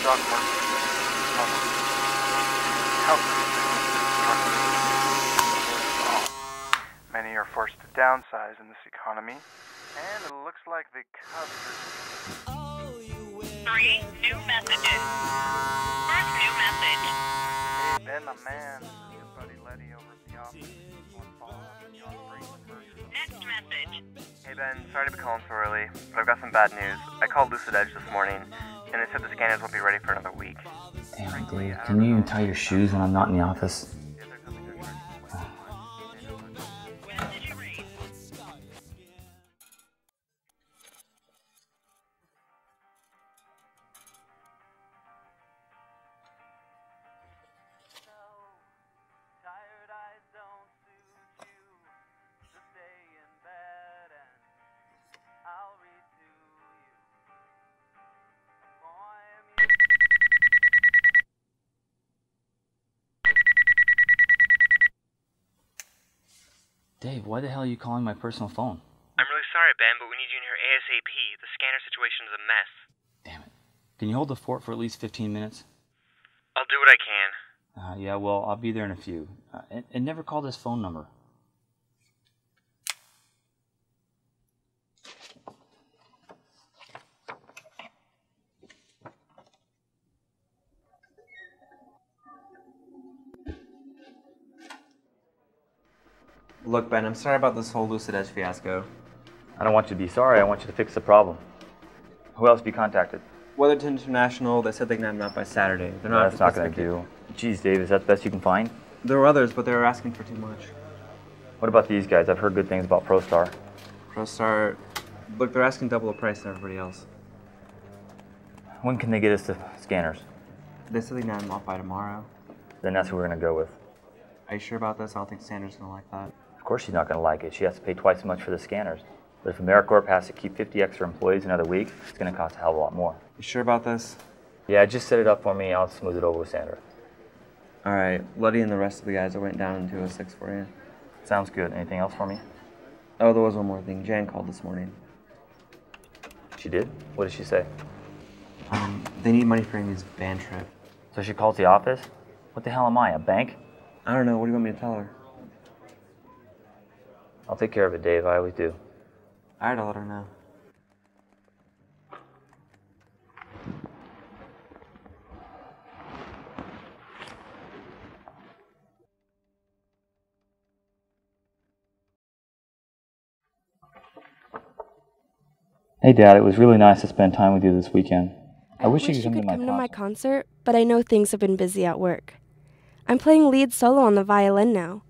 stock market many are forced to downsize in this economy, and it looks like the Cubs are... 3 new messages. First new message. Hey Ben, my man, this is your buddy Letty over at the office. Next message. Hey Ben, sorry to be calling so early, but I've got some bad news. I called Lucid Edge this morning, and they said the scanners won't be ready for another week. Damn, Dave, can you even tie your shoes when I'm not in the office? When did you read? Dave, why the hell are you calling my personal phone? I'm really sorry, Ben, but we need you in here ASAP. The scanner situation is a mess. Damn it. Can you hold the fort for at least 15 minutes? I'll do what I can. Yeah, well, I'll be there in a few. And never call this phone number. Look, Ben, I'm sorry about this whole Lucid Edge fiasco. I don't want you to be sorry, I want you to fix the problem. Who else have you contacted? Weatherton International, they said they can have them out by Saturday. They're not. That's not going to do. Geez, Dave, is that the best you can find? There were others, but they were asking for too much. What about these guys? I've heard good things about ProStar. ProStar, look, they're asking double the price than everybody else. When can they get us the scanners? They said they can have them off by tomorrow. Then that's who we're going to go with. Are you sure about this? I don't think Sandra's going to like that. Of course she's not going to like it. She has to pay twice as much for the scanners. But if AmeriCorp has to keep 50 extra employees another week, it's going to cost a hell of a lot more. You sure about this? Yeah, just set it up for me. I'll smooth it over with Sandra. All right, Letty and the rest of the guys, I went down in 206 for you. Sounds good. Anything else for me? Oh, there was one more thing. Jan called this morning. She did? What did she say? They need money for Amy's band trip. So she calls the office? What the hell am I, a bank? I don't know. What do you want me to tell her? I'll take care of it, Dave. I always do. All right, I'll let her know. Hey, Dad. It was really nice to spend time with you this weekend. I wish you could come to my concert, but I know things have been busy at work. I'm playing lead solo on the violin now.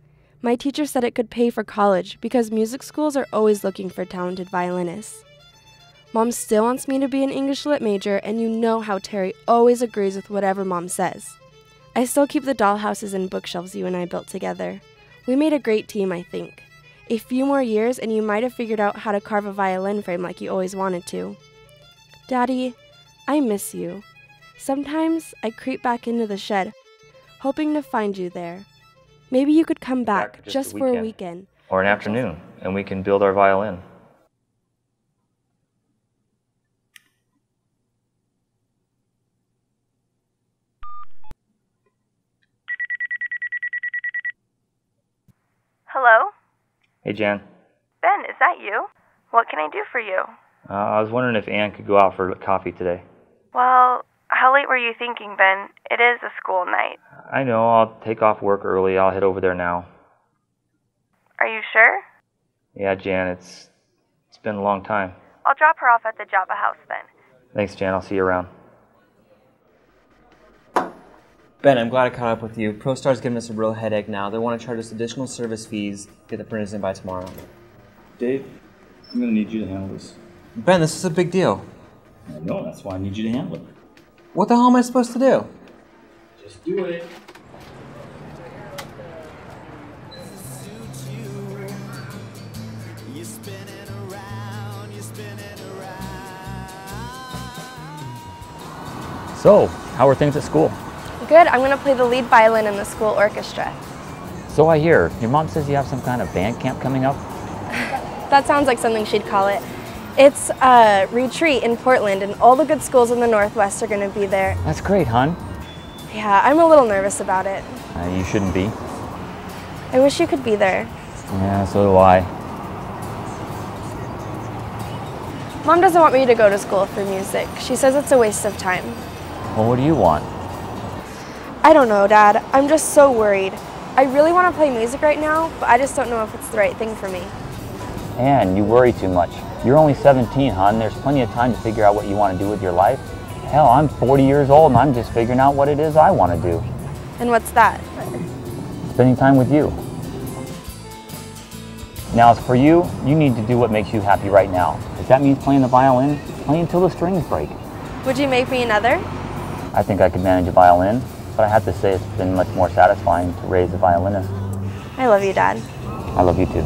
My teacher said it could pay for college because music schools are always looking for talented violinists. Mom still wants me to be an English Lit major, and you know how Terry always agrees with whatever Mom says. I still keep the dollhouses and bookshelves you and I built together. We made a great team, I think. A few more years and you might have figured out how to carve a violin frame like you always wanted to. Daddy, I miss you. Sometimes I creep back into the shed, hoping to find you there. Maybe you could come back just for a weekend. Or an afternoon, and we can build our violin. Hello? Hey, Jan. Ben, is that you? What can I do for you? I was wondering if Ann could go out for coffee today. Well, how late were you thinking, Ben? It is a school night. I know. I'll take off work early. I'll head over there now. Are you sure? Yeah, Jan, it's been a long time. I'll drop her off at the Java house then. Thanks, Jan. I'll see you around. Ben, I'm glad I caught up with you. ProStar's giving us a real headache now. They want to charge us additional service fees, get the printers in by tomorrow. Dave, I'm going to need you to handle this. Ben, this is a big deal. I know. That's why I need you to handle it. What the hell am I supposed to do? Just do it. So, how are things at school? Good, I'm going to play the lead violin in the school orchestra. So I hear. Your mom says you have some kind of band camp coming up? That sounds like something she'd call it. It's a retreat in Portland, and all the good schools in the Northwest are going to be there. That's great, hon. Yeah, I'm a little nervous about it. You shouldn't be. I wish you could be there. Yeah, so do I. Mom doesn't want me to go to school for music. She says it's a waste of time. Well, what do you want? I don't know, Dad. I'm just so worried. I really want to play music right now, but I just don't know if it's the right thing for me. Anne, you worry too much. You're only 17, hon. There's plenty of time to figure out what you want to do with your life. Hell, I'm 40 years old and I'm just figuring out what it is I want to do. And what's that? Spending time with you. Now, as for you, you need to do what makes you happy right now. If that means playing the violin, play until the strings break. Would you make me another? I think I could manage a violin, but I have to say it's been much more satisfying to raise a violinist. I love you, Dad. I love you too.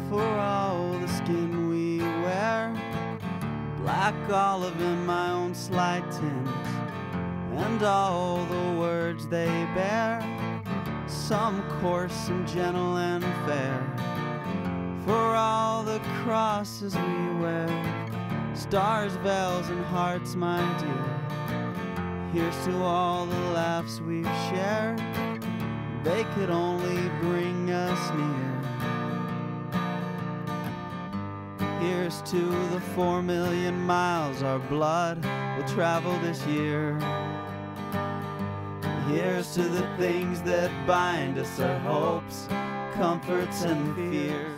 For all the skin we wear, black olive in my own slight tint, and all the words they bear, some coarse and gentle and fair. For all the crosses we wear, stars, bells, and hearts, my dear, here's to all the laughs we've shared, they could only bring us near. Here's to the 4 million miles our blood will travel this year. Here's to the things that bind us, our hopes, comforts, and fears.